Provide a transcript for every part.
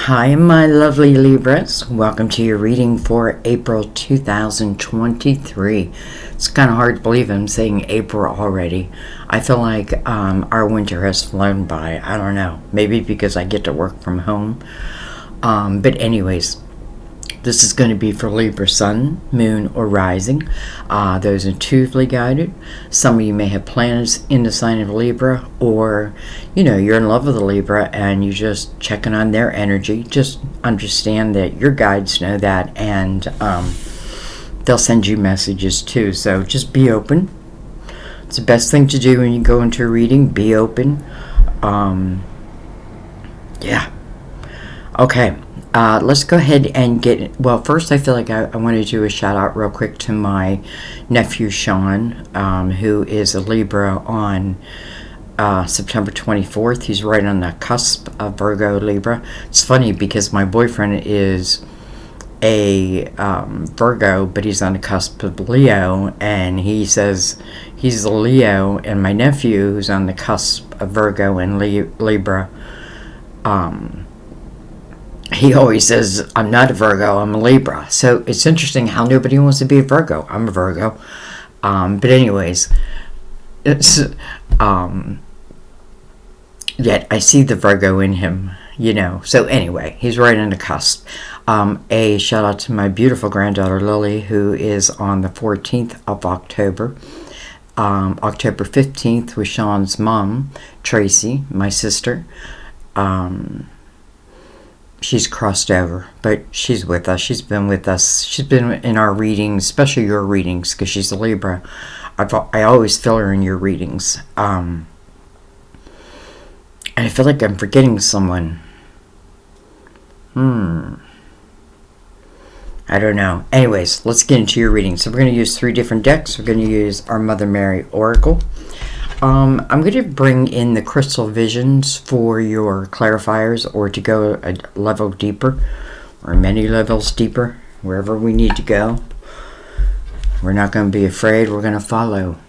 Hi, my lovely Libras. Welcome to your reading for April 2023. It's kind of hard to believe I'm saying April already. I feel like our winter has flown by. I don't know. Maybe because I get to work from home. But anyways, this is going to be for Libra Sun, Moon, or Rising. Those intuitively guided. Some of you may have planets in the sign of Libra, or, you're in love with a Libra and you're just checking on their energy. Just understand that your guides know that, and they'll send you messages too. So just be open. It's the best thing to do when you go into a reading. Be open. Yeah. Okay. Let's go ahead and get... Well, first I feel like I want to do a shout out real quick to my nephew Sean, who is a Libra on September 24th. He's right on the cusp of Virgo Libra. It's funny because my boyfriend is a Virgo, but he's on the cusp of Leo, and he says he's a Leo, and my nephew, who's on the cusp of Virgo and Libra, he always says, I'm not a Virgo, I'm a Libra. So it's interesting how nobody wants to be a Virgo. I'm a Virgo. But anyways, it's, yet I see the Virgo in him, So anyway, he's right on the cusp. A shout out to my beautiful granddaughter Lily, who is on the 14th of October. October 15th was Sean's mom, Tracy, my sister. She's crossed over, but she's with us. She's been with us. She's been in our readings, especially your readings, because she's a Libra. I always feel her in your readings. And I feel like I'm forgetting someone. I don't know. Anyways, let's get into your reading. So we're going to use 3 different decks. We're going to use our Mother Mary Oracle. I'm going to bring in the crystal visions for your clarifiers, or to go a level deeper, or many levels deeper, wherever we need to go. We're not going to be afraid. We're going to follow.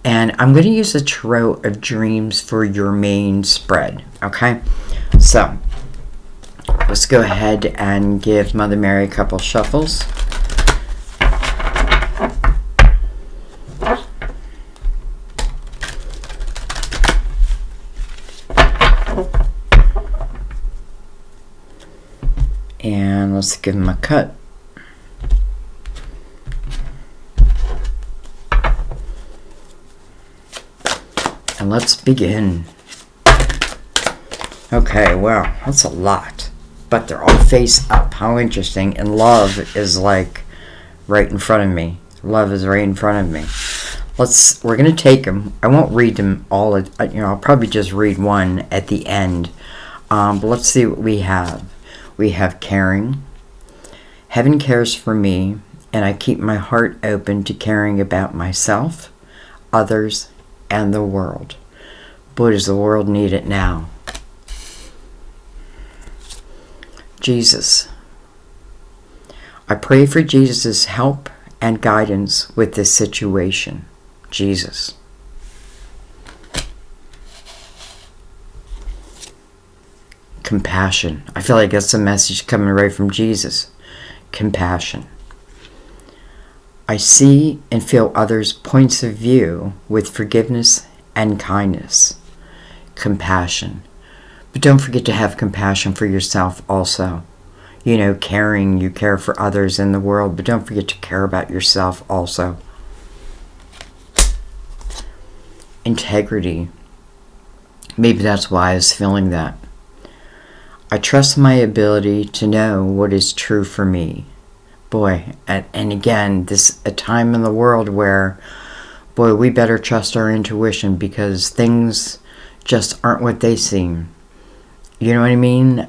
And I'm going to use a tarot of dreams for your main spread. Okay? So, let's go ahead and give Mother Mary a couple shuffles. And let's give him a cut. And let's begin. Okay, wow, that's a lot. But they're all face up. How interesting. And love is like right in front of me. Love is right in front of me. We're going to take them. I won't read them all. I'll probably just read one at the end. But let's see what we have. We have caring. Heaven cares for me, and I keep my heart open to caring about myself, others, and the world. Boy, does the world need it now. Jesus. I pray for Jesus' help and guidance with this situation. Jesus. Compassion. I feel like that's a message coming right from Jesus. Compassion. I see and feel others' points of view with forgiveness and kindness. Compassion. But don't forget to have compassion for yourself also. Caring, you care for others in the world, but don't forget to care about yourself also. Integrity. Maybe that's why I was feeling that. I trust my ability to know what is true for me. Boy, and again, this a time in the world where, boy, we better trust our intuition, because things just aren't what they seem. You know what I mean?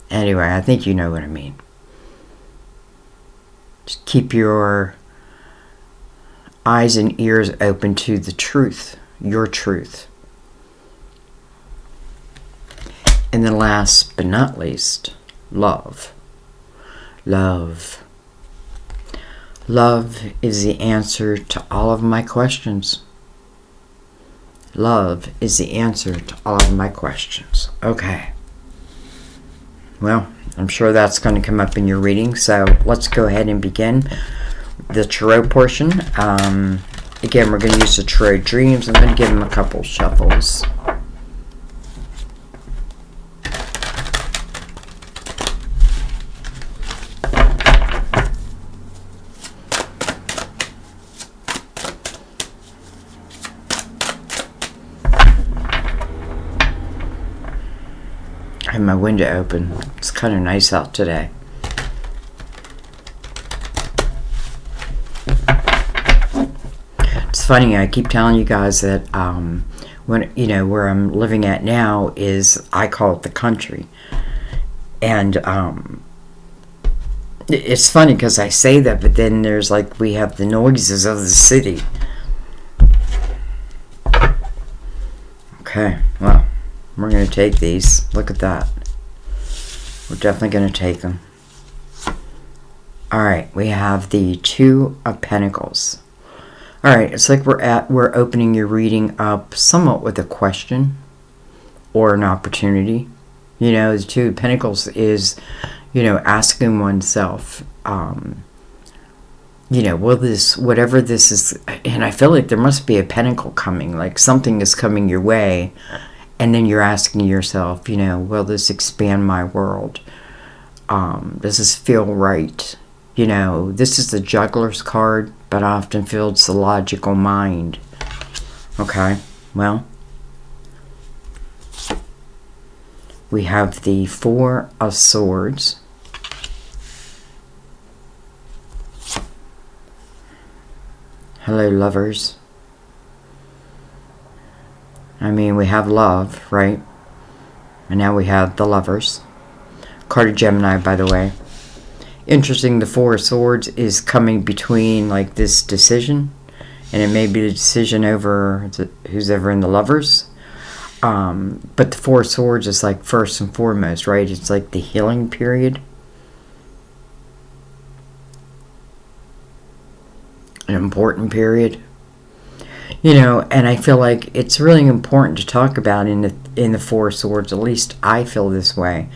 Anyway, I think you know what I mean. Just keep your eyes and ears open to the truth, your truth. And then last but not least, love. Love. Love is the answer to all of my questions. Love is the answer to all of my questions. Okay. Well, I'm sure that's going to come up in your reading. So let's go ahead and begin the tarot portion. Again, we're going to use the tarot dreams. I'm going to give them a couple shuffles. I have my window open. It's kind of nice out today. It's funny, I keep telling you guys that when where I'm living at now is, I call it the country. And it's funny because I say that, but then there's like, we have the noises of the city. Okay, well, we're going to take these. Look at that. We're definitely going to take them. Alright, we have the Two of Pentacles. Alright, it's like we're opening your reading up somewhat with a question or an opportunity. You know, the Two of Pentacles is, asking oneself, will this, whatever this is, and I feel like there must be a pentacle coming, like something is coming your way. And then you're asking yourself, will this expand my world? Does this feel right? This is the Juggler's card, but often feels the logical mind. Okay, well, we have the Four of Swords. Hello, lovers. I mean, we have love, right? And now we have the Lovers. Card of Gemini, by the way. Interesting, the Four of Swords is coming between, like, this decision. And it may be the decision over who's ever in the Lovers. But the Four of Swords is, like, first and foremost, right? It's like the healing period. An important period. And I feel like it's really important to talk about in the Four of Swords, at least I feel this way,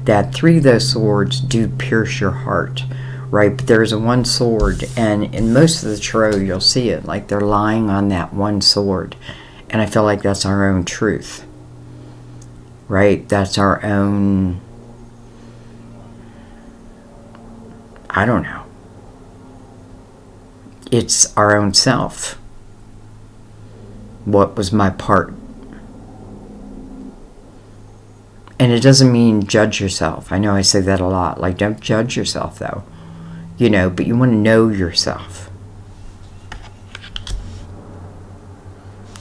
that three of those swords do pierce your heart, right? But there's a one sword, and in most of the tarot you'll see it, like they're lying on that one sword. And I feel like that's our own truth, right? That's our own, I don't know. It's our own self. What was my part? And it doesn't mean judge yourself. I know I say that a lot. Like, don't judge yourself, though. But you want to know yourself.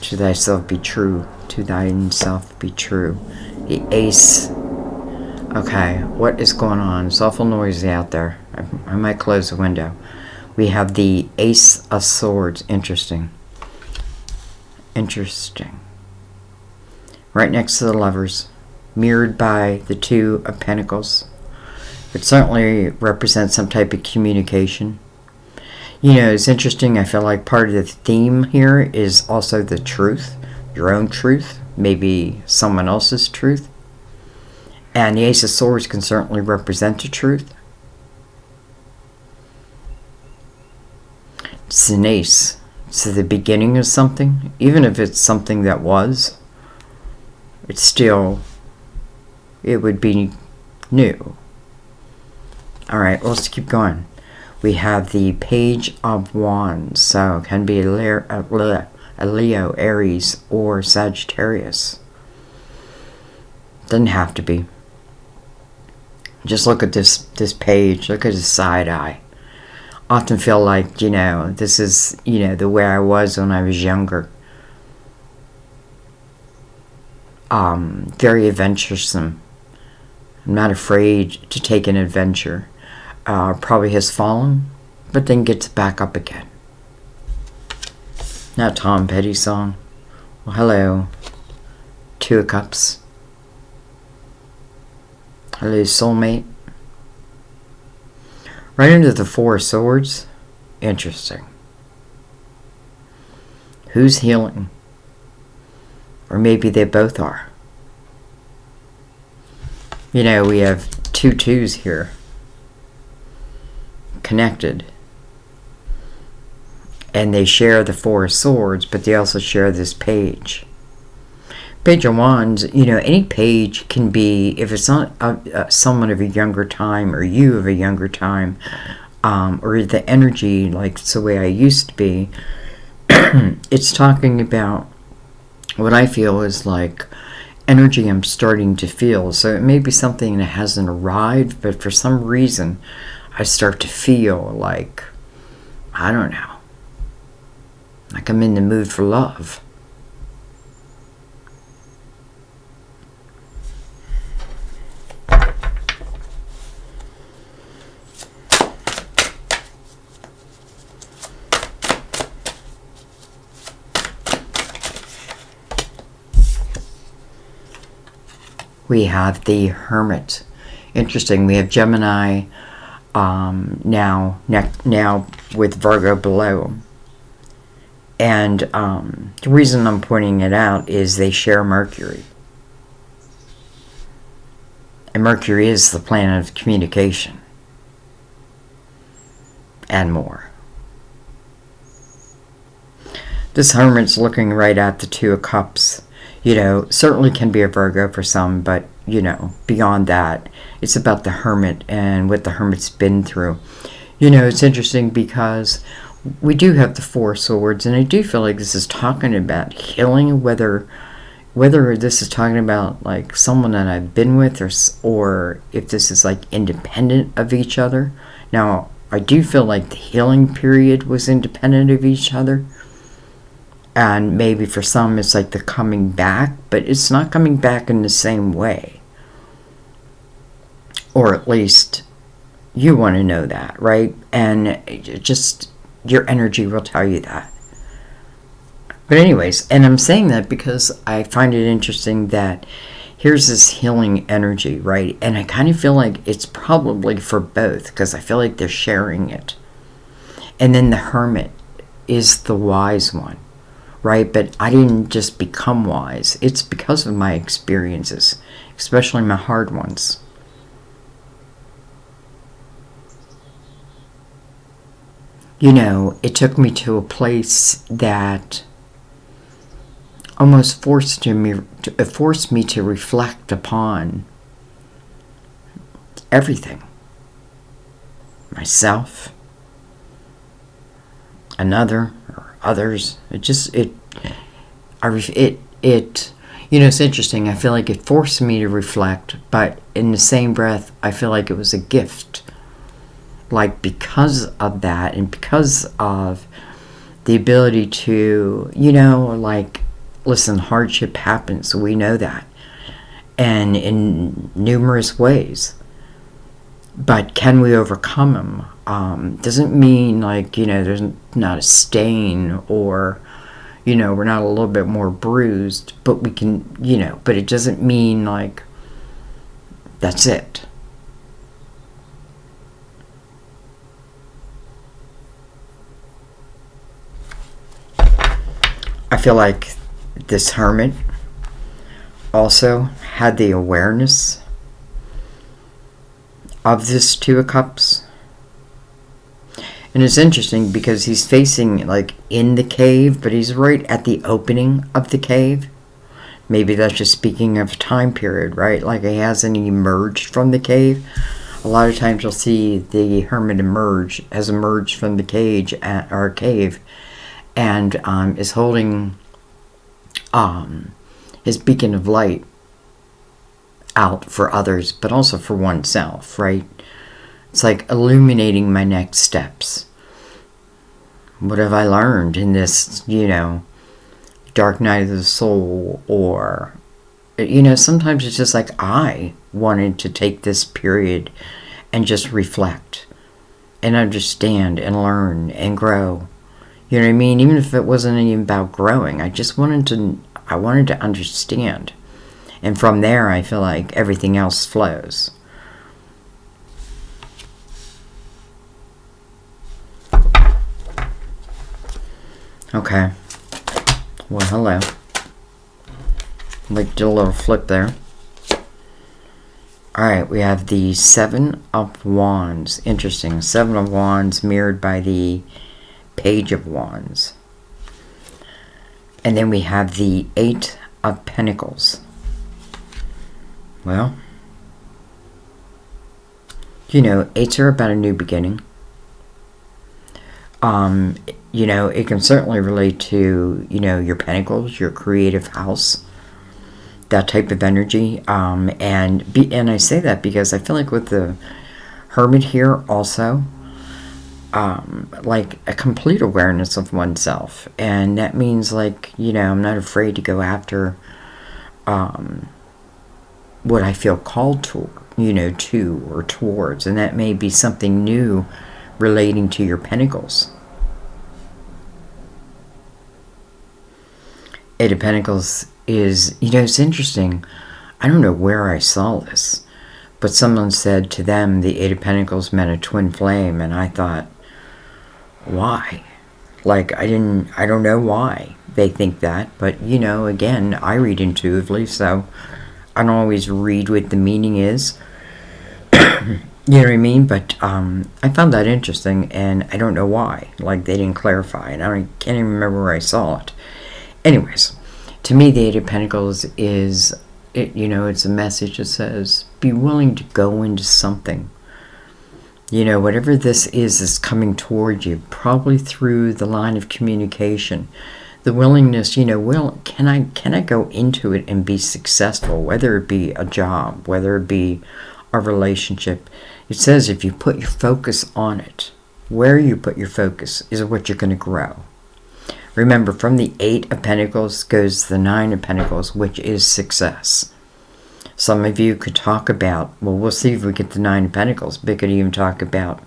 To thyself be true. To thyself be true. The Ace. Okay, what is going on? It's awful noisy out there. I might close the window. We have the Ace of Swords. Interesting. Right next to the Lovers, mirrored by the Two of Pentacles. It certainly represents some type of communication. It's interesting. I feel like part of the theme here is also the truth, your own truth, maybe someone else's truth. And the Ace of Swords can certainly represent the truth. It's an ace. It's the beginning of something, even if it's something that was, it's still, it would be new. Alright, let's keep going. We have the Page of Wands, so it can be a Leo, Aries, or Sagittarius. Doesn't have to be. Just look at this page, look at his side eye. Often feel like, this is, the way I was when I was younger. Very adventuresome. I'm not afraid to take an adventure. Probably has fallen, but then gets back up again. Not Tom Petty song. Well, hello. Two of Cups. Hello, Soulmate. Right under the Four of Swords. Interesting. Who's healing? Or maybe they both are. You know, we have two twos here. Connected. And they share the Four of Swords, but they also share this page. Page of Wands, you know, any page can be, if it's not someone of a younger time or you of a younger time, or the energy, like it's the way I used to be, it's talking about what I feel is like energy I'm starting to feel. So it may be something that hasn't arrived, but for some reason I start to feel like, I don't know, like I'm in the mood for love. We have the Hermit. Interesting. We have Gemini now with Virgo below. And the reason I'm pointing it out is they share Mercury. And Mercury is the planet of communication. And more. This Hermit's looking right at the Two of Cups. You know, certainly can be a Virgo for some, but, you know, beyond that, it's about the Hermit and what the Hermit's been through. You know, it's interesting because we do have the Four Swords, and I do feel like this is talking about healing, whether this is talking about, like, someone that I've been with, or if this is, like, independent of each other. Now, I do feel like the healing period was independent of each other. And maybe for some it's like the coming back, but it's not coming back in the same way. Or at least you want to know that, right? And just your energy will tell you that. But anyways, and I'm saying that because I find it interesting that here's this healing energy, right? And I kind of feel like it's probably for both, because I feel like they're sharing it. And then the Hermit is the wise one. Right, but I didn't just become wise. It's because of my experiences, especially my hard ones. You know, it took me to a place that almost forced me to reflect upon everything. Myself, another, or others. You know, it's interesting. I feel like it forced me to reflect, but in the same breath, I feel like it was a gift. Like, because of that, and because of the ability to, you know, like, listen, hardship happens. We know that. And in numerous ways. But can we overcome them? Doesn't mean, like, you know, there's not a stain, or, you know, we're not a little bit more bruised, but we can, you know, but it doesn't mean, like, that's it. I feel like this Hermit also had the awareness of this Two of Cups. And it's interesting because he's facing, like, in the cave, but he's right at the opening of the cave. Maybe that's just speaking of time period, right? Like, he hasn't emerged from the cave. A lot of times you'll see the Hermit has emerged from the cave, and is holding his beacon of light out for others, but also for oneself, right? It's like illuminating my next steps. What have I learned in this, you know, dark night of the soul? Or, you know, sometimes it's just like I wanted to take this period and just reflect and understand and learn and grow. You know what I mean? Even if it wasn't even about growing, I wanted to understand. And from there, I feel like everything else flows. Okay. Well, hello. Like, did a little flip there. Alright, we have the Seven of Wands. Interesting. Seven of Wands mirrored by the Page of Wands. And then we have the Eight of Pentacles. Well, you know, eights are about a new beginning. You know, it can certainly relate to, you know, your pentacles, your creative house, that type of energy. And I say that because I feel like with the Hermit here also, like a complete awareness of oneself. And that means, like, you know, I'm not afraid to go after what I feel called to, you know, to or towards. And that may be something new relating to your pentacles. Eight of Pentacles is, you know, it's interesting. I don't know where I saw this, but someone said to them the Eight of Pentacles meant a twin flame, and I thought, why? Like, I don't know why they think that, but, you know, again, I read intuitively, so I don't always read what the meaning is. You know what I mean? But I found that interesting, and I don't know why. Like, they didn't clarify, and can't even remember where I saw it. Anyways, to me, the Eight of Pentacles is, you know, it's a message that says, be willing to go into something. You know, whatever this is coming toward you, probably through the line of communication. The willingness, you know, can I go into it and be successful, whether it be a job, whether it be a relationship. It says if you put your focus on it, where you put your focus is what you're going to grow. Remember, from the Eight of Pentacles goes the Nine of Pentacles, which is success. Some of you could talk about, well, we'll see if we get the Nine of Pentacles, but could even talk about,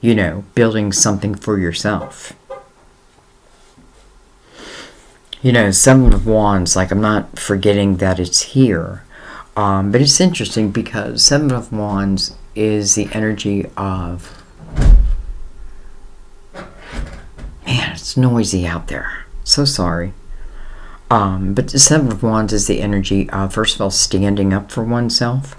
you know, building something for yourself. You know, Seven of Wands, like, I'm not forgetting that it's here. But it's interesting because Seven of Wands is the energy of... Man, it's noisy out there. So sorry. But the Seven of Wands is the energy of, first of all, standing up for oneself.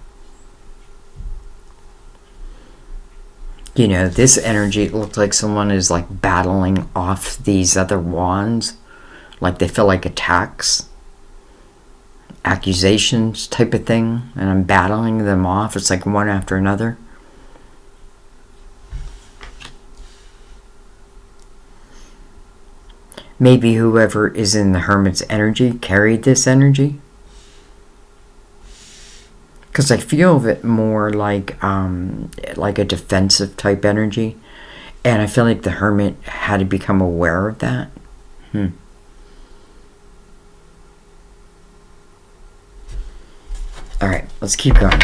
You know, this energy, it looked like someone is, like, battling off these other wands. Like, they feel like attacks, accusations type of thing. And I'm battling them off. It's like one after another. Maybe whoever is in the Hermit's energy carried this energy. Because I feel it more like a defensive type energy. And I feel like the Hermit had to become aware of that. Alright, let's keep going.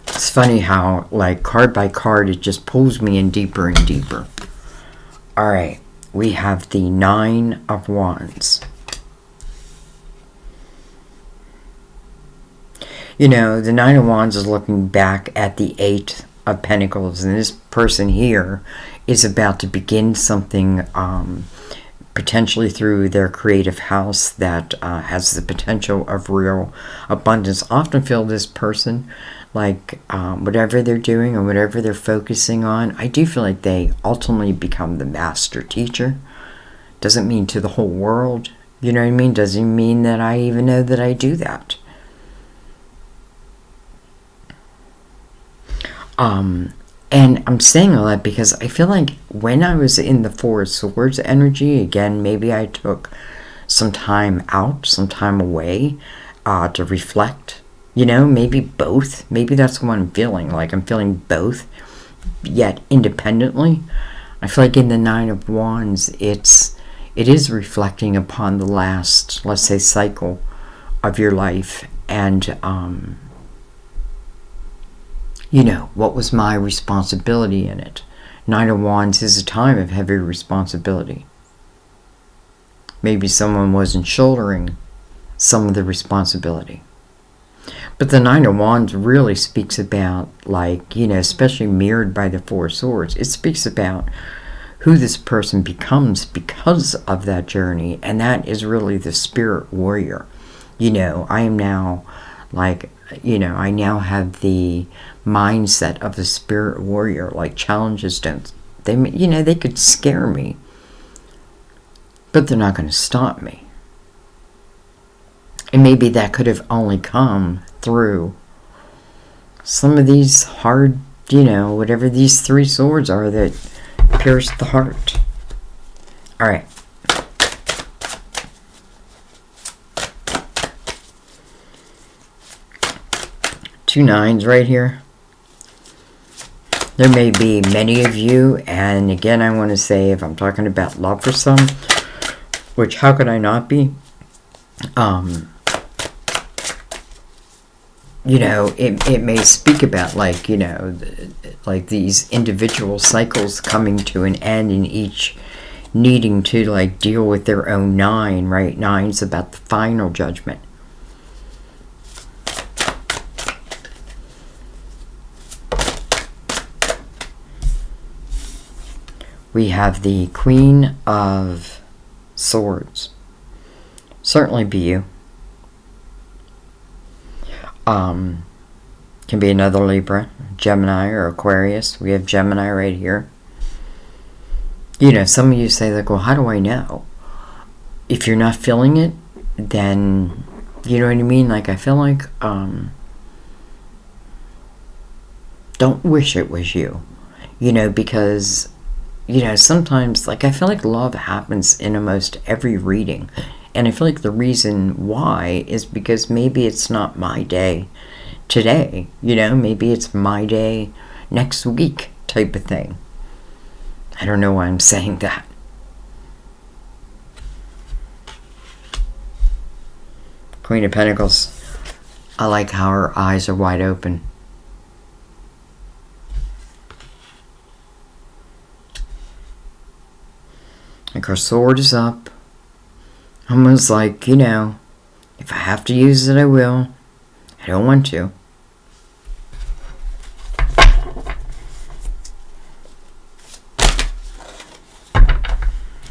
It's funny how, like, card by card, it just pulls me in deeper and deeper. Alright, we have the Nine of Wands. You know, the Nine of Wands is looking back at the Eight of Pentacles, and this person here is about to begin something, potentially through their creative house that has the potential of real abundance. I often feel this person, like, whatever they're doing or whatever they're focusing on, I do feel like they ultimately become the master teacher. Doesn't mean to the whole world, you know what I mean? Doesn't mean that I even know that I do that. And I'm saying all that because I feel like when I was in the Four of Swords energy, again, maybe I took some time out, some time away to reflect. You know, maybe both. Maybe that's what I'm feeling. Like, I'm feeling both, yet independently. I feel like in the Nine of Wands, it is reflecting upon the last, let's say, cycle of your life. And, you know, what was my responsibility in it? Nine of Wands is a time of heavy responsibility. Maybe someone wasn't shouldering some of the responsibility. But the Nine of Wands really speaks about, like, you know, especially mirrored by the Four of Swords, it speaks about who this person becomes because of that journey, and that is really the spirit warrior. I am now like, I now have the mindset of the spirit warrior. Like, challenges they could scare me, but they're not going to stop me. And maybe that could have only come through some of these hard, whatever these 3 swords are that pierce the heart. All right. Two nines right here. There may be many of you, and again, I want to say, if I'm talking about love for some, which how could I not be? It may speak about like these individual cycles coming to an end, and each needing to like deal with their own 9, right? 9's about the final judgment. We have the Queen of Swords. Certainly be you. Can be another Libra, Gemini, or Aquarius. We have Gemini right here. Some of you say, like, well, how do I know? If you're not feeling it, then, you know what I mean? Like, I feel like, don't wish it was you. Because, sometimes, like, I feel like love happens in almost every reading. And I feel like the reason why is because maybe it's not my day today. Maybe it's my day next week type of thing. I don't know why I'm saying that. Queen of Pentacles. I like how her eyes are wide open. Like, her sword is up. Almost like, if I have to use it, I will. I don't want to.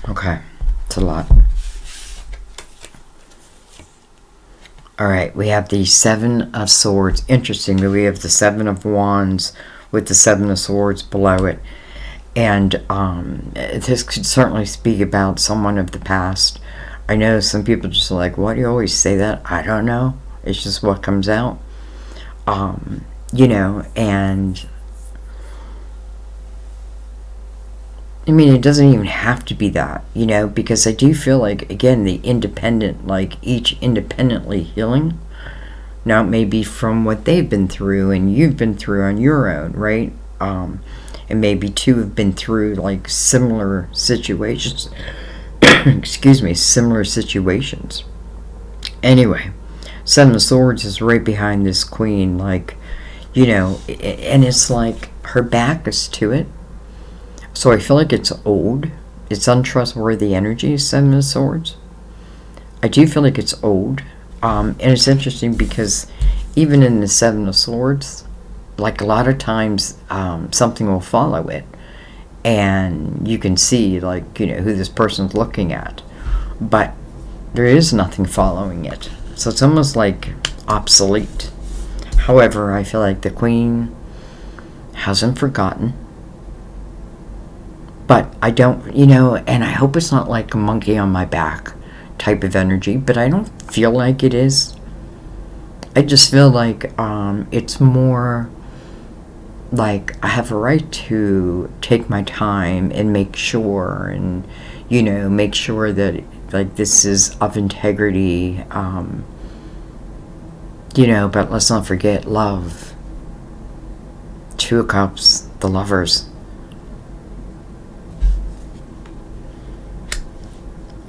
Okay, it's a lot. Alright, we have the 7 of Swords. Interestingly, we have the 7 of Wands with the 7 of Swords below it. And this could certainly speak about someone of the past. I know some people just are like, why do you always say that? I don't know. It's just what comes out. And I mean, it doesn't even have to be that, because I do feel like, again, the independent, like each independently healing. Now, it may be from what they've been through and you've been through on your own, right? And maybe 2 have been through like similar situations. Excuse me, similar situations. Anyway, 7 of Swords is right behind this Queen, like, and it's like her back is to it. So I feel like it's old. It's untrustworthy energy, 7 of Swords. I do feel like it's old. And it's interesting because even in the 7 of Swords, like a lot of times something will follow it. And you can see, like, who this person's looking at. But there is nothing following it. So it's almost like obsolete. However, I feel like the Queen hasn't forgotten. But I don't, and I hope it's not like a monkey on my back type of energy. But I don't feel like it is. I just feel like it's more like I have a right to take my time and make sure, and make sure that like this is of integrity, but let's not forget love. 2 of Cups, the Lovers.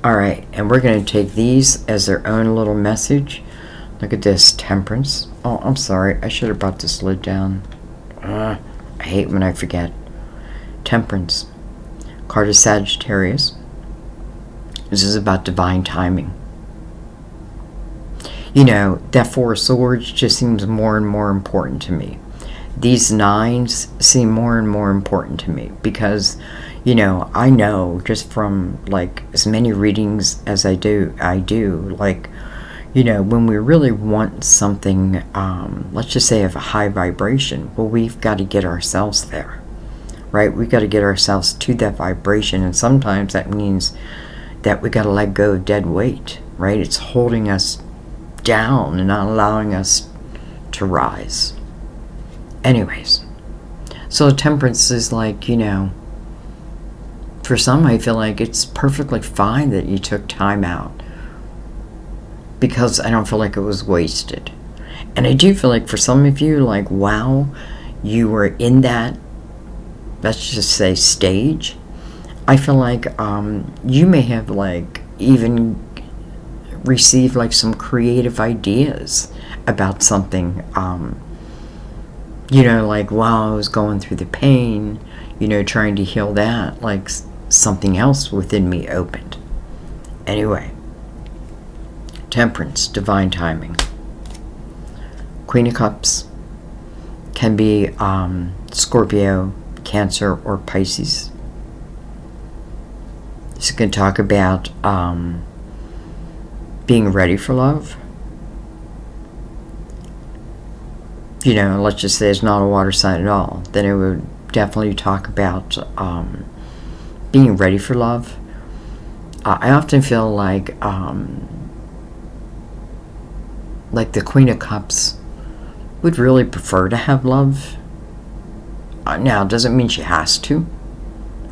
Alright, and we're going to take these as their own little message. Look at this, Temperance. Oh, I'm sorry, I should have brought this lid down. I hate when I forget. Temperance. Card of Sagittarius. This is about divine timing. That 4 of Swords just seems more and more important to me. These 9s seem more and more important to me because, You know, I know just from like as many readings as I do, like, you know, when we really want something, let's just say of a high vibration, well, we've got to get ourselves there, right? We've got to get ourselves to that vibration, and sometimes that means that we got to let go of dead weight, right? It's holding us down and not allowing us to rise. Anyways, so temperance is like, you know, for some, I feel like it's perfectly fine that you took time out, because I don't feel like it was wasted. And I do feel like for some of you, like, wow, you were in that, let's just say, stage. I feel like you may have like even received like some creative ideas about something. You know, like while I was going through the pain, you know, trying to heal that, like something else within me opened. Anyway, temperance, divine timing. Queen of Cups can be Scorpio, Cancer, or Pisces. This can talk about being ready for love. You know, let's just say it's not a water sign at all. Then it would definitely talk about being ready for love. I often feel like the Queen of Cups would really prefer to have love. Now, it doesn't mean she has to,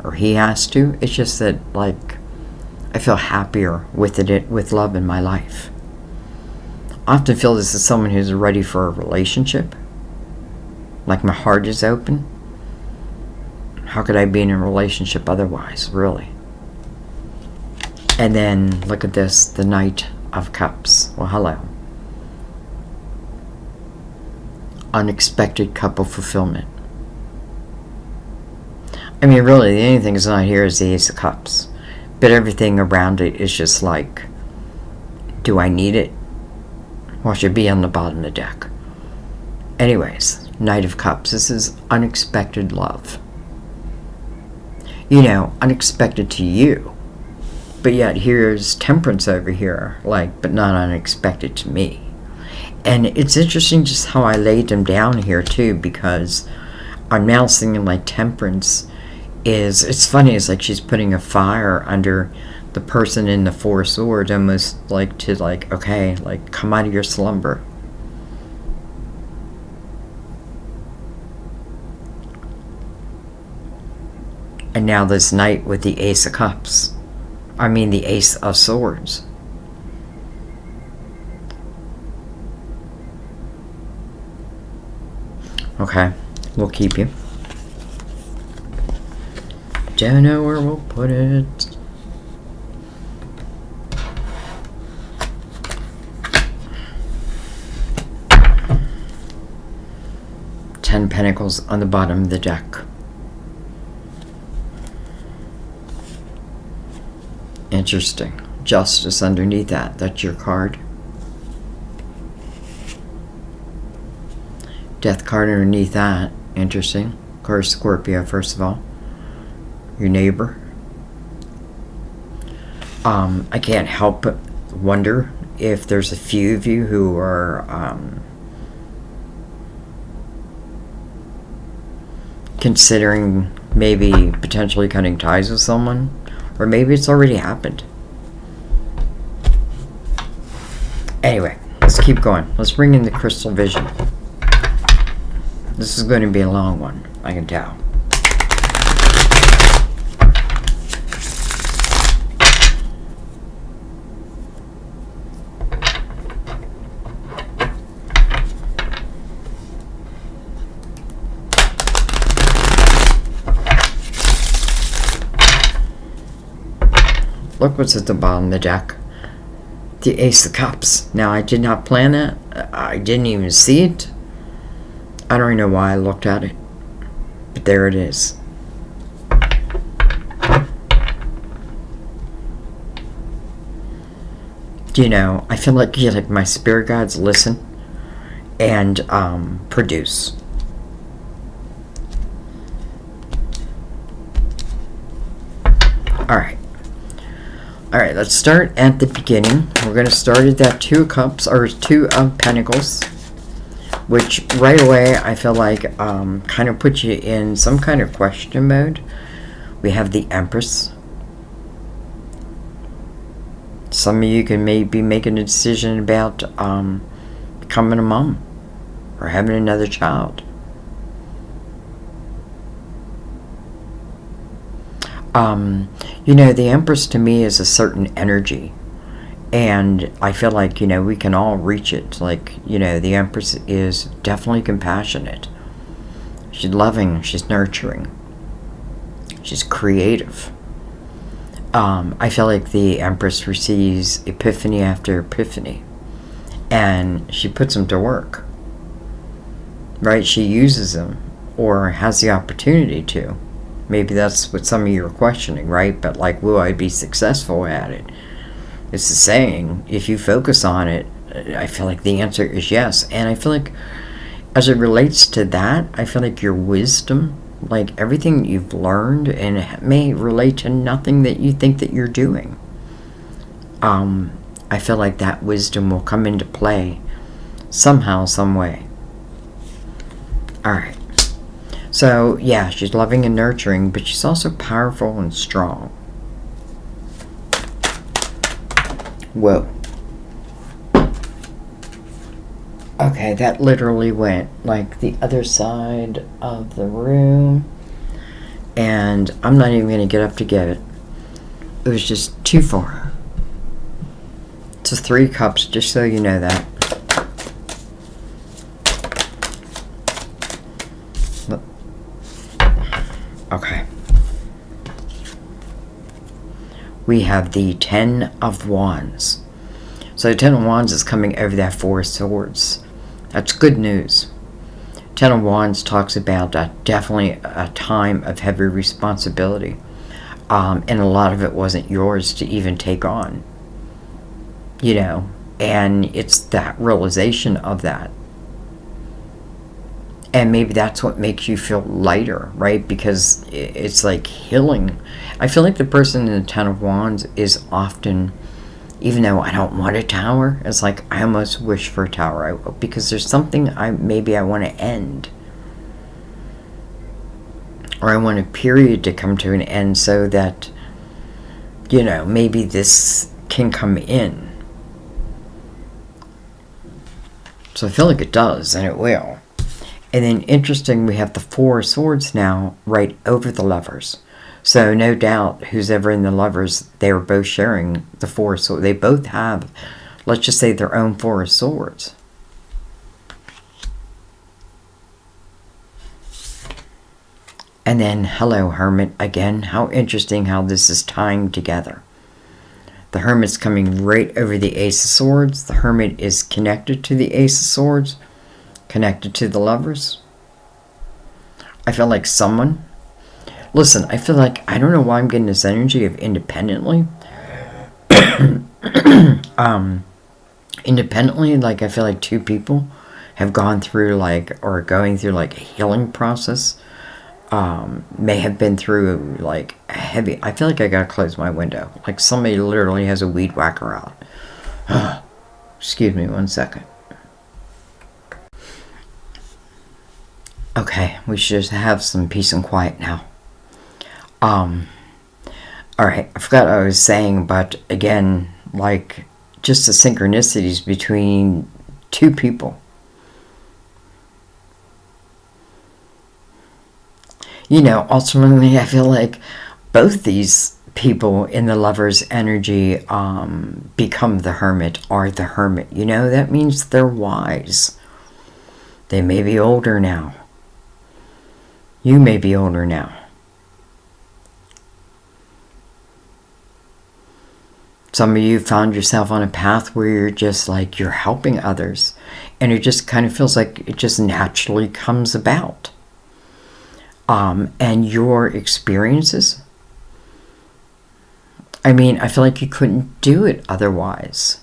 or he has to. It's just that, like, I feel happier with with love in my life. I often feel this is someone who's ready for a relationship. Like, my heart is open. How could I be in a relationship otherwise, really? And then, look at this, the Knight of Cups. Well, hello. Unexpected couple fulfillment. I mean, really, the only thing that's not here is the Ace of Cups. But everything around it is just like, do I need it? Or should it be on the bottom of the deck? Anyways, Knight of Cups. This is unexpected love. You know, unexpected to you. But yet here's temperance over here, like, but not unexpected to me. And it's interesting just how I laid them down here too, because I'm now seeing like temperance is, it's funny, it's like she's putting a fire under the person in the Four Swords, almost like to like, okay, like come out of your slumber. And now this Knight with the Ace of Cups. I mean the Ace of Swords. Okay, we'll keep you. Don't know where we'll put it. Ten Pentacles on the bottom of the deck. Interesting. Justice underneath that. That's your card. Death card underneath that. Interesting. Of course, Scorpio, first of all. Your neighbor. I can't help but wonder if there's a few of you who are considering maybe potentially cutting ties with someone, or maybe it's already happened. Anyway, let's keep going. Let's bring in the crystal vision. This is going to be a long one, I can tell. Look what's at the bottom of the deck. The Ace of Cups. Now, I did not plan that. I didn't even see it. I don't even know why I looked at it. But there it is. You know, I feel like, like my spirit guides listen and produce. Alright. Alright, let's start at the beginning. We're going to start at that Two of Cups, or Two of Pentacles, which right away I feel like kind of puts you in some kind of question mode. We have the Empress. Some of you can maybe making a decision about becoming a mom or having another child. You know, the Empress to me is a certain energy, and I feel like, you know, we can all reach it. Like, you know, the Empress is definitely compassionate. She's loving, she's nurturing, she's creative. I feel like the Empress receives epiphany after epiphany, and she puts them to work, right? She uses them, or has the opportunity to. Maybe that's what some of you are questioning, right? But like, will I be successful at it? It's the saying, if you focus on it, I feel like the answer is yes. And I feel like as it relates to that, I feel like your wisdom, like everything you've learned, and it may relate to nothing that you think that you're doing. I feel like that wisdom will come into play somehow, some way. Alright. So, yeah, she's loving and nurturing, but she's also powerful and strong. Whoa. Okay, that literally went like the other side of the room. And I'm not even going to get up to get it. It was just too far. It's a 3 cups, just so you know that. Okay. We have the 10 of Wands. So the 10 of Wands is coming over that 4 of Swords. That's good news. 10 of Wands talks about definitely a time of heavy responsibility. And a lot of it wasn't yours to even take on. You know, and it's that realization of that. And maybe that's what makes you feel lighter, right? Because it's like healing. I feel like the person in the 10 of Wands is often, even though I don't want a tower, it's like I almost wish for a tower. Because there's something maybe I want to end. Or I want a period to come to an end so that, you know, maybe this can come in. So I feel like it does, and it will. And then, interesting, we have the 4 of Swords now right over the Lovers. So, no doubt, who's ever in the Lovers, they are both sharing the 4 of Swords. They both have, let's just say, their own 4 of Swords. And then, hello, Hermit, again. How interesting how this is tying together. The Hermit's coming right over the Ace of Swords. The Hermit is connected to the Ace of Swords. Connected to the Lovers. I feel like someone, listen, I feel like, I don't know why I'm getting this energy of independently. Independently, like I feel like 2 people have gone through like, or going through like a healing process. May have been through like a heavy, I feel like I gotta close my window. Like somebody literally has a weed whacker out. Excuse me 1 second. Okay, we should just have some peace and quiet now. Alright, I forgot what I was saying, but again, like, just the synchronicities between 2 people. You know, ultimately, I feel like both these people in the Lover's energy become the Hermit, or the Hermit. You know, that means they're wise. They may be older now. You may be older now. Some of you found yourself on a path where you're just like, you're helping others. And it just kind of feels like it just naturally comes about. And your experiences, I mean, I feel like you couldn't do it otherwise.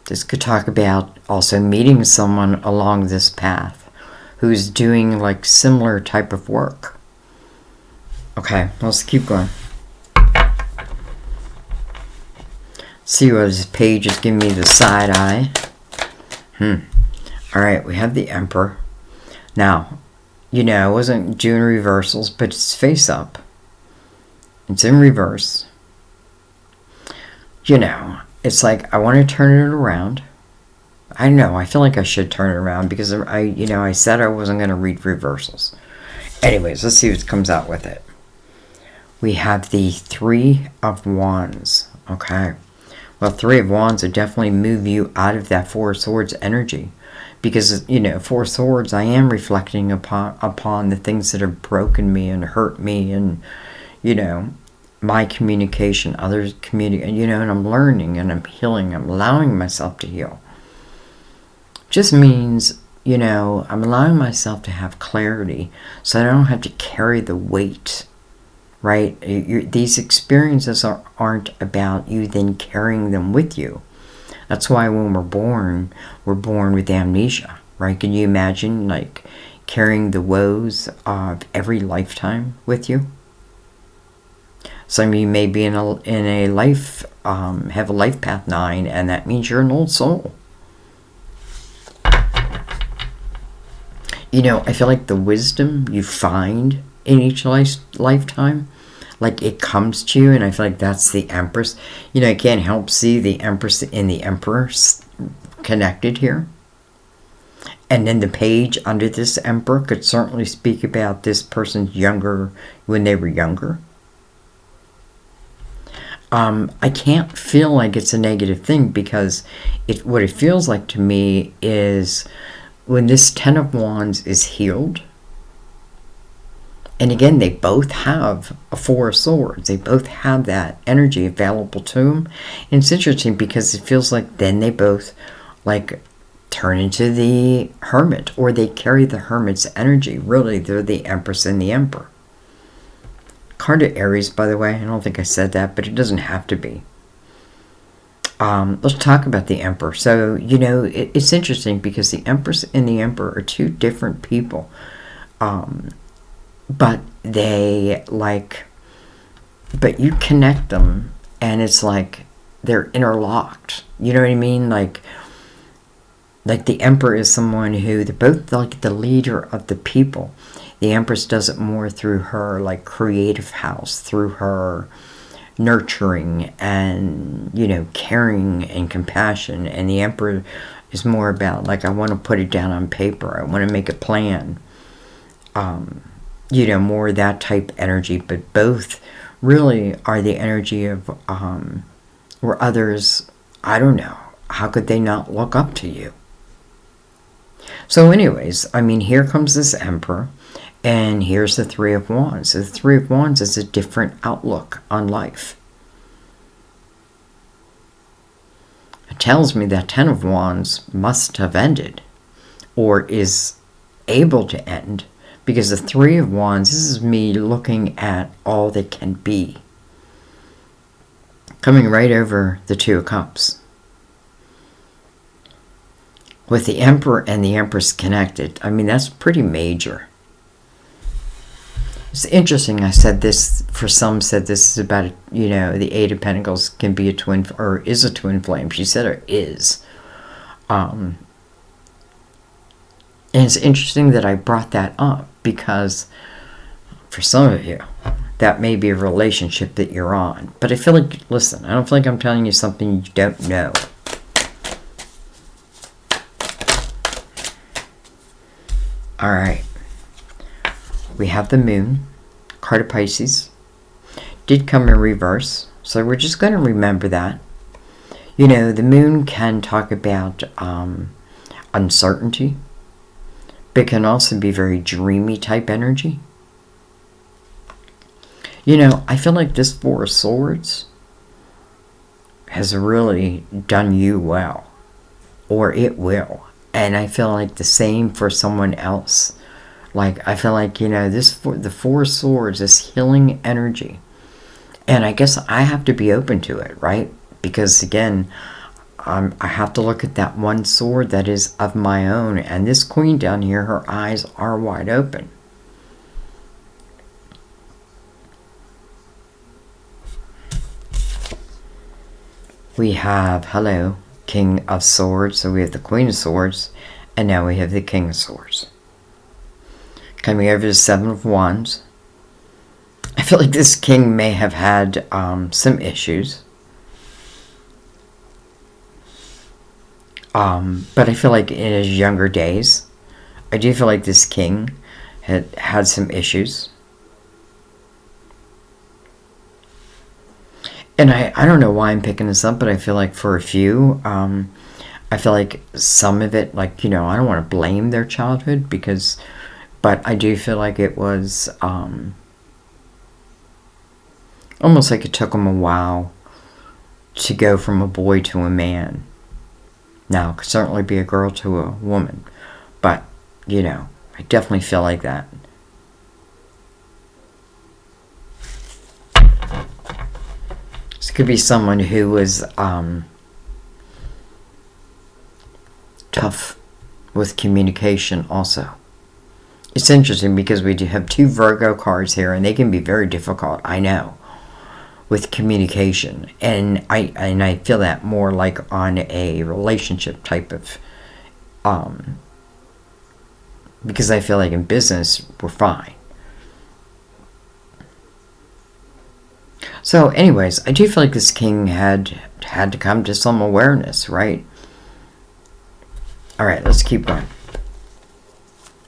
This could talk about also meeting someone along this path who's doing like similar type of work. Okay, let's keep going. See what this page is giving me the side eye. Alright, we have the Emperor. Now, you know, I wasn't doing reversals, but it's face up. It's in reverse. You know, it's like I want to turn it around. I know, I feel like I should turn it around because I said I wasn't going to read reversals. Anyways, let's see what comes out with it. We have the Three of Wands. Okay. Well, Three of Wands would definitely move you out of that Four of Swords energy. Because, you know, Four of Swords, I am reflecting upon the things that have broken me and hurt me and, you know, my communication, others communicate, you know, and I'm learning and I'm healing. I'm allowing myself to heal. Just means, you know, I'm allowing myself to have clarity so I don't have to carry the weight, right? These experiences aren't about you then carrying them with you. That's why when we're born with amnesia, right? Can you imagine, like, carrying the woes of every lifetime with you? Some of you may be in a life, have a life path 9, and that means you're an old soul. You know, I feel like the wisdom you find in each lifetime, like it comes to you, and I feel like that's the Empress. You know, I can't help see the Empress and the Emperor connected here. And then the page under this Emperor could certainly speak about this person's younger, when they were younger. I can't feel like it's a negative thing because what it feels like to me is when this Ten of Wands is healed, and again, they both have a Four of Swords. They both have that energy available to them. And it's interesting because it feels like then they both like turn into the Hermit, or they carry the Hermit's energy. Really, they're the Empress and the Emperor. Card of Aries, by the way. I don't think I said that, but it doesn't have to be. Let's talk about the Emperor. So, you know, it's interesting because the Empress and the Emperor are two different people. But they, like, but you connect them, and it's like they're interlocked. You know what I mean? Like the Emperor is someone who, they're both like the leader of the people. The Empress does it more through her, like, creative house, through her nurturing and, you know, caring and compassion. And the Emperor is more about, like, I want to put it down on paper. I want to make a plan. You know, more that type energy. But both really are the energy of, where others, I don't know, how could they not look up to you? So anyways, I mean, here comes this Emperor. And here's the Three of Wands. So the Three of Wands is a different outlook on life. It tells me that Ten of Wands must have ended, or is able to end, because the Three of Wands, this is me looking at all that can be. Coming right over the Two of Cups. With the Emperor and the Empress connected, I mean, that's pretty major. It's interesting, I said this, for some said this is about, you know, the Eight of Pentacles can be a twin, or is a twin flame. She said it is. And it's interesting that I brought that up because for some of you, that may be a relationship that you're on. But I feel like, listen, I don't feel like I'm telling you something you don't know. All right. We have the Moon, card of Pisces. Did come in reverse, so we're just going to remember that. You know, the Moon can talk about uncertainty, but can also be very dreamy type energy. You know, I feel like this Four of Swords has really done you well, or it will. And I feel like the same for someone else. Like, I feel like, you know, the Four of Swords, this healing energy. And I guess I have to be open to it, right? Because, again, I have to look at that one sword that is of my own. And this queen down here, her eyes are wide open. We have, hello, King of Swords. So we have the Queen of Swords. And now we have the King of Swords. Coming over to Seven of Wands. I feel like this king may have had some issues. But I feel like in his younger days, I do feel like this king had some issues. And I don't know why I'm picking this up, but I feel like for a few, I feel like some of it, like, you know, I don't want to blame their childhood because, but I do feel like it was almost like it took them a while to go from a boy to a man. Now, it could certainly be a girl to a woman, but, you know, I definitely feel like that. This could be someone who was tough with communication also. It's interesting because we do have two Virgo cards here, and they can be very difficult, I know, with communication. And I feel that more like on a relationship type of, because I feel like in business, we're fine. So anyways, I do feel like this king had to come to some awareness, right? All right, let's keep going.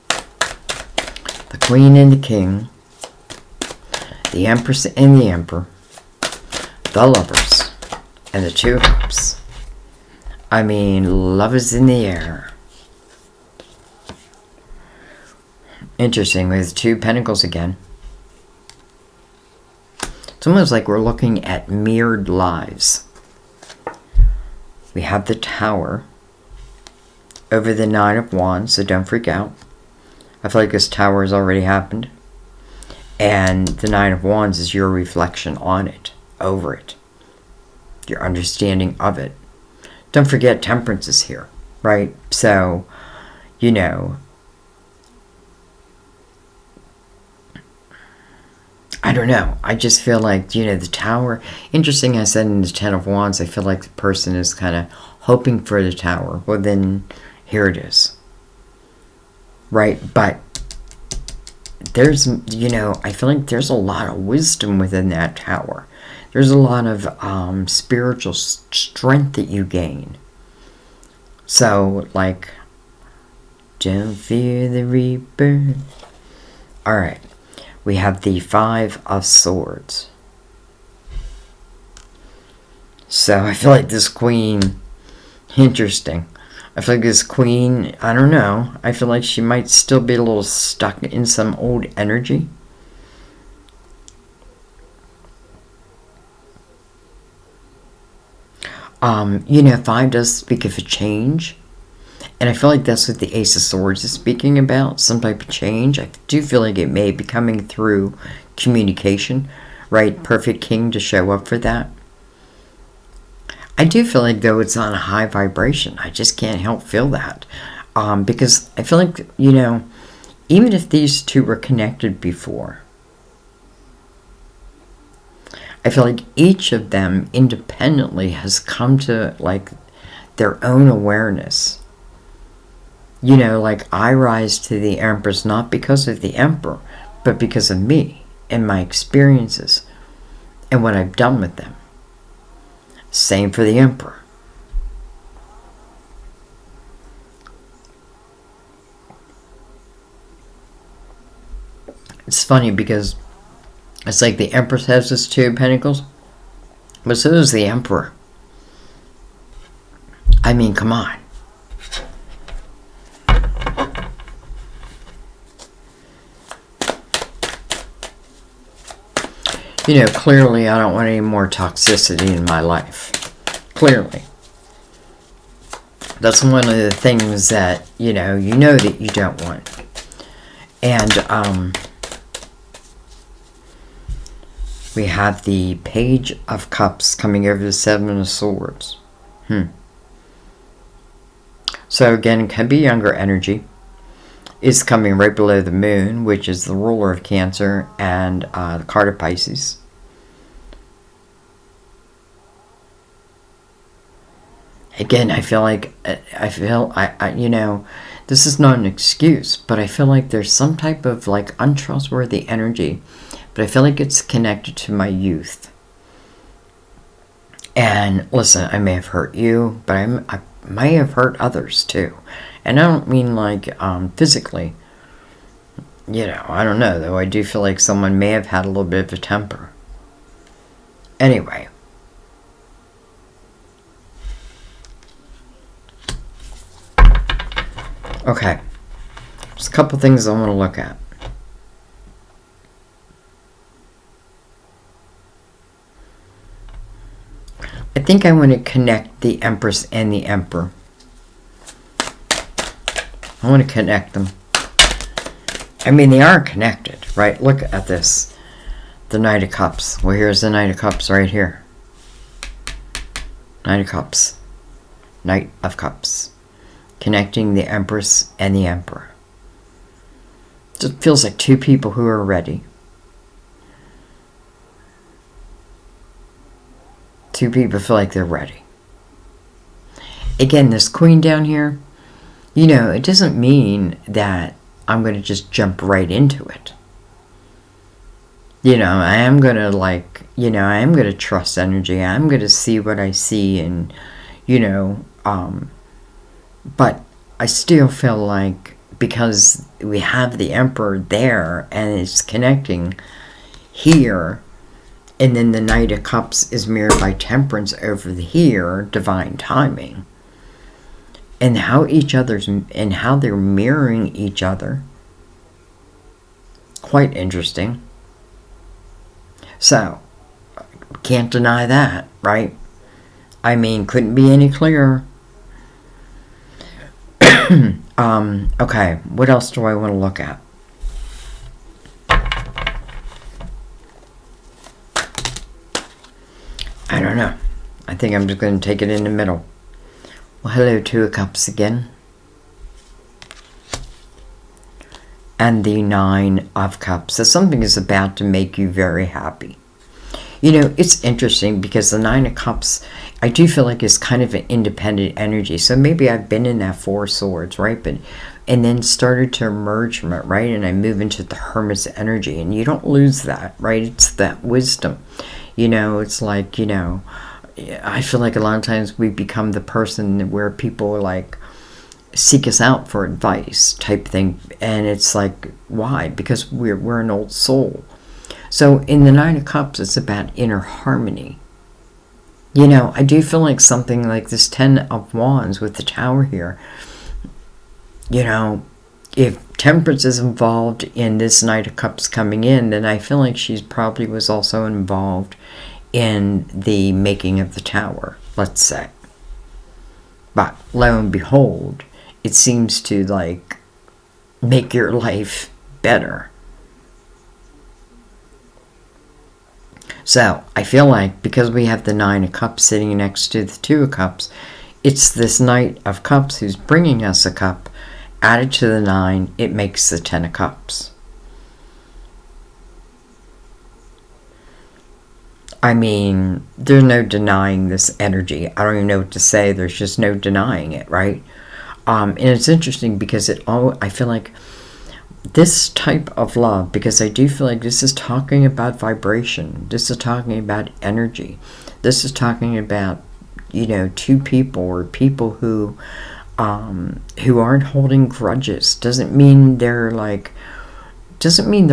The Queen and the King, the Empress and the Emperor, the Lovers, and the Two of Cups. I mean, love is in the air. Interesting, with Two Pentacles again. It's almost like we're looking at mirrored lives. We have the Tower over the Nine of Wands, so don't freak out. I feel like this Tower has already happened. And the Nine of Wands is your reflection on it, over it. Your understanding of it. Don't forget Temperance is here, right? So, you know, I don't know. I just feel like, you know, the Tower. Interesting, I said in the Ten of Wands, I feel like the person is kind of hoping for the Tower. Well, then, here it is. Right? But there's, you know, I feel like there's a lot of wisdom within that Tower. There's a lot of spiritual strength that you gain. So, like, don't fear the reaper. Alright. We have the Five of Swords. So I feel like this queen, interesting. I feel like this queen, I don't know. I feel like she might still be a little stuck in some old energy. You know, Five does speak of a change. And I feel like that's what the Ace of Swords is speaking about. Some type of change. I do feel like it may be coming through communication. Right? Perfect King to show up for that. I do feel like, though, it's on a high vibration. I just can't help feel that. Because I feel like, you know, even if these two were connected before, I feel like each of them independently has come to, like, their own awareness. You know, like, I rise to the Empress not because of the Emperor, but because of me and my experiences and what I've done with them. Same for the Emperor. It's funny because it's like the Empress has this Two of Pentacles, but so does the Emperor. I mean, come on. You know, clearly I don't want any more toxicity in my life. Clearly. That's one of the things that, you know that you don't want. And, we have the Page of Cups coming over the Seven of Swords. So again, it can be younger energy. It's coming right below the moon, which is the ruler of Cancer, and the card of Pisces. Again, I feel like, you know, this is not an excuse, but I feel like there's some type of like untrustworthy energy, but I feel like it's connected to my youth. And listen, I may have hurt you, but I may have hurt others too. And I don't mean like physically. You know, I don't know, though. I do feel like someone may have had a little bit of a temper. Anyway. Okay. There's a couple things I want to look at. I think I want to connect the Empress and the Emperor. I want to connect them. I mean, they are connected, right? Look at this. The Knight of Cups. Well, here's the Knight of Cups right here. Knight of Cups. Knight of Cups. Connecting the Empress and the Emperor. It just feels like two people who are ready. Two people feel like they're ready. Again, this Queen down here, you know, it doesn't mean that I'm going to just jump right into it. You know, I am going to like, you know, I am going to trust energy. I'm going to see what I see and, you know, but I still feel like because we have the Emperor there and it's connecting here, and then the Knight of Cups is mirrored by Temperance over here, divine timing. And how how they're mirroring each other. Quite interesting. So, can't deny that, right? I mean, couldn't be any clearer. Okay, what else do I want to look at? I don't know. I think I'm just going to take it in the middle. Well, hello, Two of Cups again. And the Nine of Cups. So something is about to make you very happy. You know, it's interesting because the Nine of Cups, I do feel like it's kind of an independent energy. So maybe I've been in that Four of Swords, right? And then started to emerge from it, right? And I move into the Hermit's energy. And you don't lose that, right? It's that wisdom. You know, it's like, you know, I feel like a lot of times we become the person where people like seek us out for advice type thing. And it's like, why? Because we're an old soul. So in the Nine of Cups, it's about inner harmony. You know, I do feel like something like this Ten of Wands with the Tower here. You know, if Temperance is involved in this Knight of Cups coming in, then I feel like she probably was also involved in the making of the Tower, let's say. But lo and behold, it seems to like make your life better. So I feel like because we have the Nine of Cups sitting next to the Two of Cups, it's this Knight of Cups who's bringing us a cup. Added to the 9, it makes the 10 of Cups. I mean, there's no denying this energy. I don't even know what to say. There's just no denying it, right? And it's interesting because I feel like this type of love, because I do feel like this is talking about vibration. This is talking about energy. This is talking about, you know, two people or people who aren't holding grudges. Doesn't mean their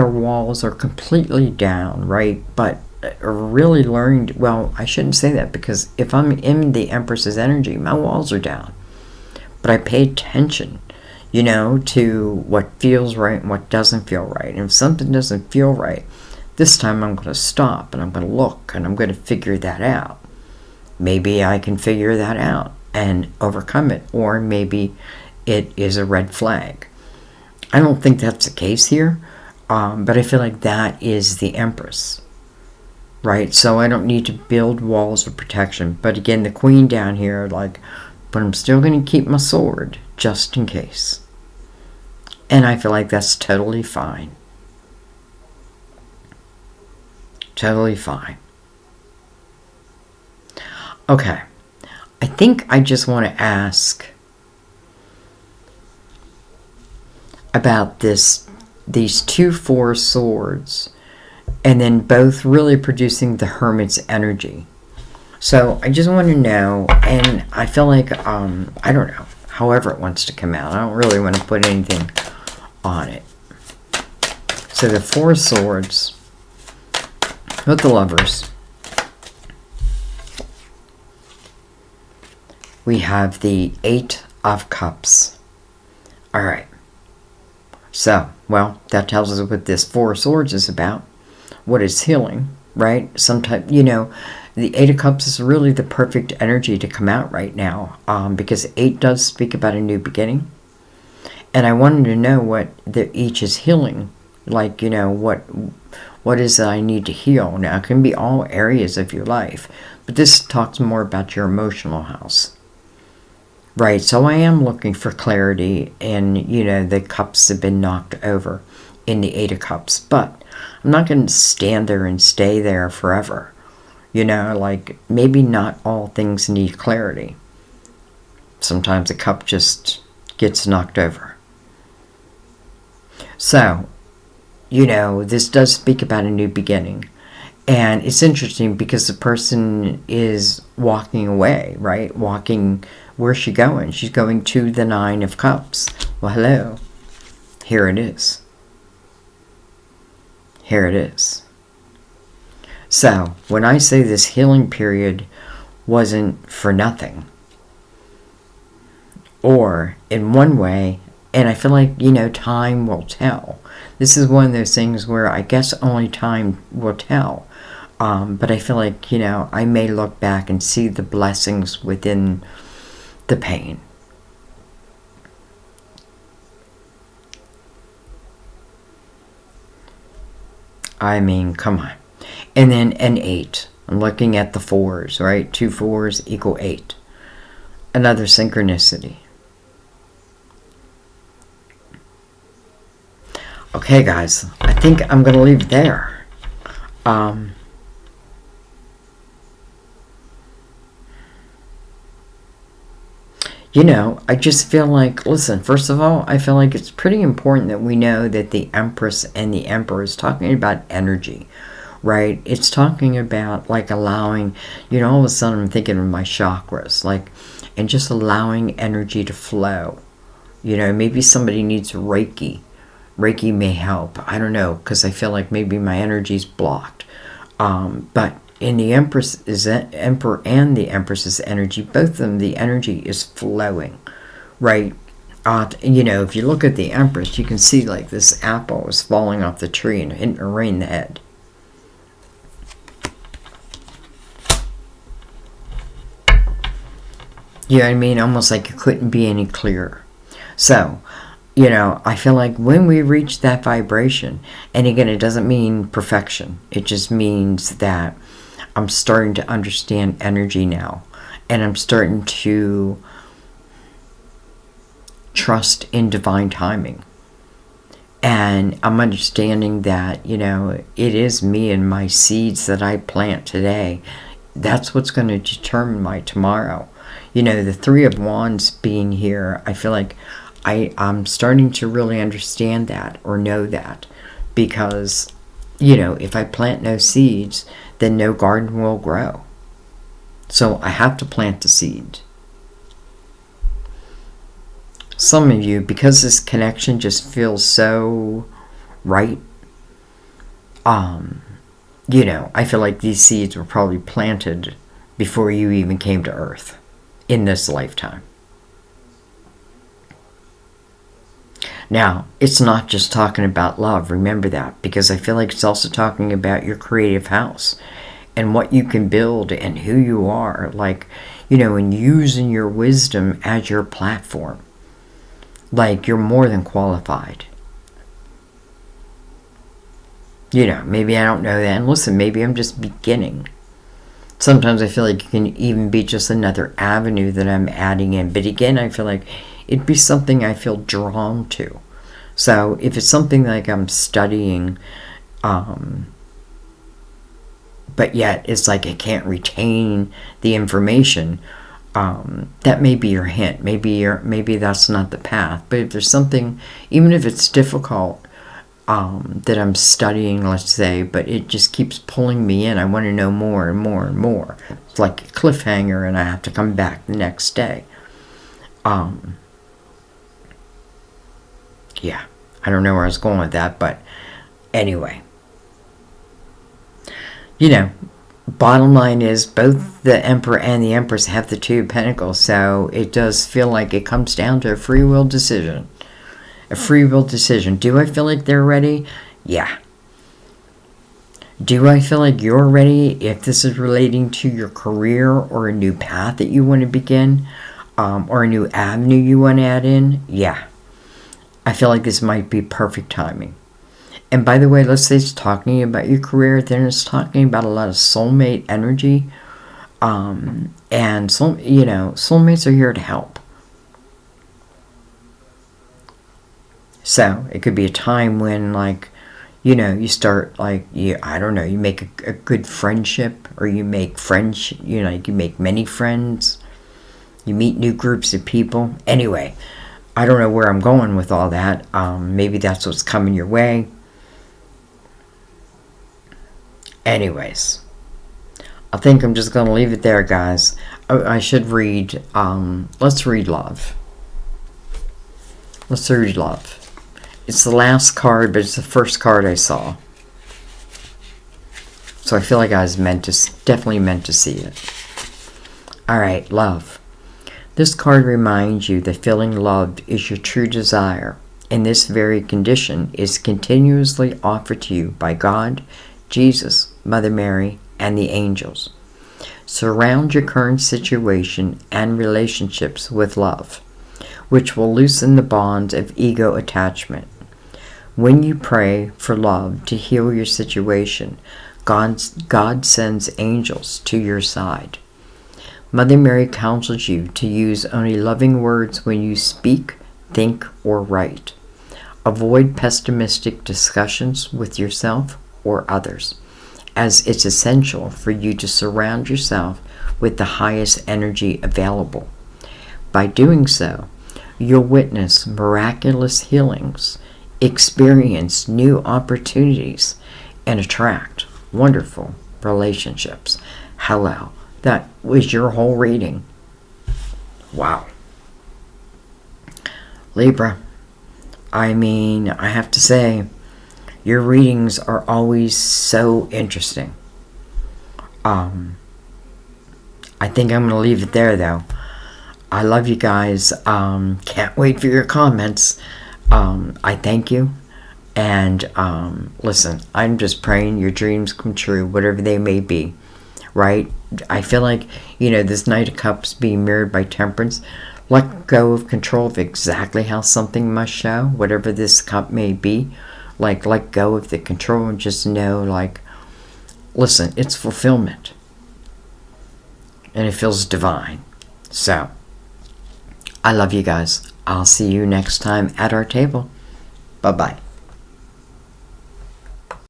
walls are completely down, right? But are really learning, well, I shouldn't say that, because if I'm in the Empress's energy, my walls are down. But I pay attention, you know, to what feels right and what doesn't feel right. And if something doesn't feel right, this time I'm going to stop and I'm going to look and I'm going to figure that out. Maybe I can figure that out and overcome it, or maybe it is a red flag. I don't think that's the case here, but I feel like that is the Empress, right? So I don't need to build walls of protection. But again, the Queen down here, like, but I'm still going to keep my sword just in case. And I feel like that's totally fine. Totally fine. Okay. I think I just want to ask about these 2 4 swords, and then both really producing the Hermit's energy. So I just want to know, and I feel like, I don't know, however it wants to come out. I don't really want to put anything on it. So the 4 swords with the Lovers. We have the 8 of Cups. All right. So, well, that tells us what this 4 swords is about. What is healing, right? Sometimes, the 8 of Cups is really the perfect energy to come out right now, because 8 does speak about a new beginning. And I wanted to know what each is healing. Like, what is it I need to heal? Now, it can be all areas of your life, but this talks more about your emotional house. Right, so I am looking for clarity, and, the cups have been knocked over in the 8 of Cups, but I'm not going to stand there and stay there forever. Like, maybe not all things need clarity. Sometimes a cup just gets knocked over. So, this does speak about a new beginning. And it's interesting because the person is walking away, right? Where's she going? She's going to the 9 of Cups. Well, hello. Here it is. Here it is. So, when I say this healing period wasn't for nothing, or in one way, and I feel like, time will tell. This is one of those things where I guess only time will tell. But I feel like, I may look back and see the blessings within the pain. I mean, come on. And then an 8. I'm looking at the 4s, right? 2 4s equal 8. Another synchronicity. Okay, guys. I think I'm going to leave it there. I just feel like, listen, first of all, I feel like it's pretty important that we know that the Empress and the Emperor is talking about energy, right? It's talking about, like, allowing, all of a sudden I'm thinking of my chakras, like, and just allowing energy to flow. Maybe somebody needs Reiki. Reiki may help. I don't know, because I feel like maybe my energy's blocked. But in the Emperor and the Empress's energy, both of them, the energy is flowing, right? If you look at the Empress, you can see like this apple is falling off the tree and hitting her right in the head. You know what I mean? Almost like it couldn't be any clearer. So, I feel like when we reach that vibration, and again, it doesn't mean perfection. It just means that I'm starting to understand energy now. And I'm starting to trust in divine timing. And I'm understanding that, it is me and my seeds that I plant today. That's what's going to determine my tomorrow. The 3 of Wands being here, I feel like I'm starting to really understand that or know that. Because, if I plant no seeds, then no garden will grow. So I have to plant the seed. Some of you, because this connection just feels so right, I feel like these seeds were probably planted before you even came to Earth in this lifetime. Now, it's not just talking about love, remember that, because I feel like it's also talking about your creative house and what you can build and who you are, like, and using your wisdom as your platform. Like, you're more than qualified. Maybe I don't know that, and listen, maybe I'm just beginning. Sometimes I feel like it can even be just another avenue that I'm adding in. But again, I feel like it'd be something I feel drawn to. So if it's something like I'm studying, but yet it's like I can't retain the information, that may be your hint. Maybe that's not the path. But if there's something, even if it's difficult, that I'm studying, let's say, but it just keeps pulling me in. I want to know more and more and more. It's like a cliffhanger, and I have to come back the next day. Yeah, I don't know where I was going with that, but anyway. Bottom line is both the Emperor and the Empress have the Two of Pentacles, so it does feel like it comes down to a free will decision. A free will decision. Do I feel like they're ready? Yeah. Do I feel like you're ready if this is relating to your career or a new path that you want to begin, or a new avenue you want to add in? Yeah. I feel like this might be perfect timing. And by the way, let's say it's talking about your career, then it's talking about a lot of soulmate energy. And soulmates are here to help. So it could be a time when, like, you start, like, I don't know, you make a good friendship, or you make friends, you make many friends. You meet new groups of people. Anyway, I don't know where I'm going with all that. Maybe that's what's coming your way. Anyways, I think I'm just going to leave it there, guys. I should read, let's read love. Let's read love. It's the last card, but it's the first card I saw. So I feel like I was definitely meant to see it. Alright, love. This card reminds you that feeling loved is your true desire, and this very condition is continuously offered to you by God, Jesus, Mother Mary, and the angels. Surround your current situation and relationships with love, which will loosen the bonds of ego attachment. When you pray for love to heal your situation, God sends angels to your side. Mother Mary counsels you to use only loving words when you speak, think, or write. Avoid pessimistic discussions with yourself or others, as it's essential for you to surround yourself with the highest energy available. By doing so, you'll witness miraculous healings, experience new opportunities, and attract wonderful relationships. Hello, that was your whole reading. Wow. Libra, I have to say, your readings are always so interesting. I think I'm going to leave it there, though. I love you guys. Can't wait for your comments. I thank you. And listen, I'm just praying your dreams come true, whatever they may be. Right? I feel like, this Knight of Cups being mirrored by Temperance. Let go of control of exactly how something must show, whatever this cup may be. Like, let go of the control and just know, like, listen, it's fulfillment. And it feels divine. So, I love you guys. I'll see you next time at our table. Bye-bye.